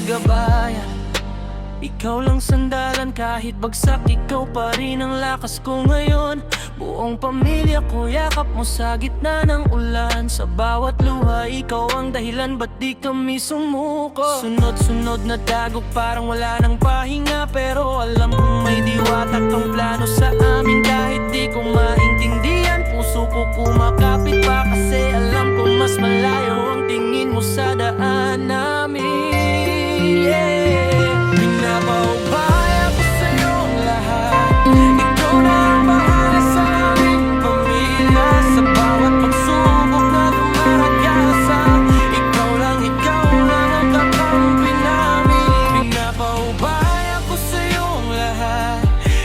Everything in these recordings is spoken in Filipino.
gabayan, ikaw lang sandalan. Kahit bagsak, ikaw pa rin ang lakas ko ngayon. Buong pamilya ko, yakap mo sa gitna ng ulan. Sa bawat luha, ikaw ang dahilan, ba't di kami sumuko? Sunod-sunod na dagok, parang wala nang pahinga. Pero alam kong may diwata kang plano sa amin. Kahit di ko maintindihan, puso ko kumakapit pa. Kasi alam kong mas malayo ang tingin mo sa daan namin. Pinapaubaya ko sa'yo ang lahat. Ikaw na ang bahala sa aming pamilya. Sa bawat pagsubok na dumaragasa, ikaw lang ang kakampi namin. Pinapaubaya ko sa'yo ang lahat.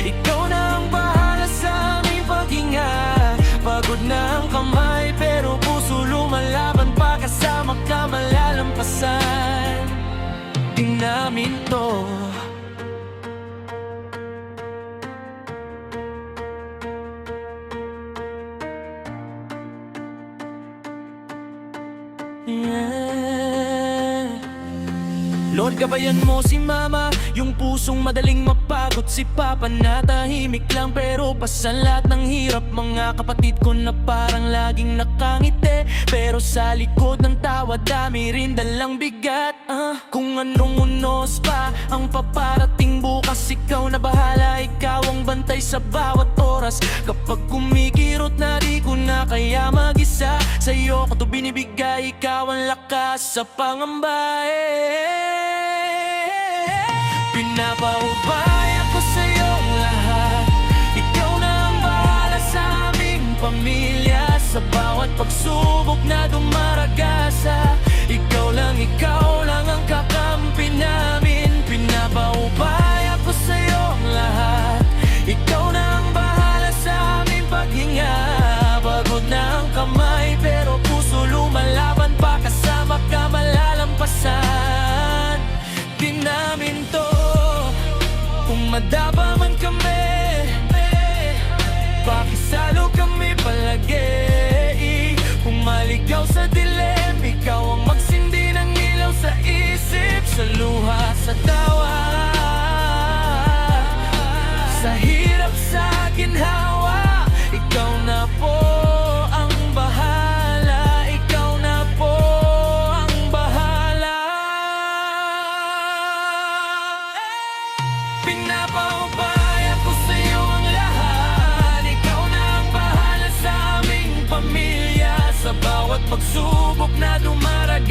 Ikaw na ang bahala sa aming paghinga. Pagod na ang kamay pero puso lumalaban pa. Kasama ka malalampasan din namin to. Lord, gabayan mo si mama, yung pusong madaling mapagod. Si papa na tahimik lang pero pasan lahat ng hirap. Mga kapatid ko na parang laging nakangiti, pero sa likod ng tawa dami rin dalang bigat. Kung anong unos pa ang paparating bukas, ikaw na bahala, ikaw ang bantay sa bawat oras. Kapag kumikirot na di ko na kaya mag-isa, sa'yo ko to binibigay, ikaw ang lakas sa pangamba. Pinapaubaya ko sa'yo ang lahat. Ikaw na ang bahala sa aming pamilya. Sa bawat pagsubok na dumaragasa, ikaw lang ang kakampi namin. Pinapaubaya ko sa'yo ang lahat. Ikaw na ang bahala sa aming paghinga. Pagod na ang kamay pero puso lumalaban pa. Kasama ka malalampasan din namin to. Kung madaba man kami, pakisalo kami palagi. Kung maligaw sa dilim, ikaw ang magsindi ng ilaw sa isip. Sa luha, sa tawa, sa hirap, sa ginhawa, ikaw na po ang bahala. Ikaw na po ang bahala. Pinapaubaya ko sa'yo ang lahat. Ikaw na ang bahala sa aming pamilya. Sa bawat pagsubok na dumarag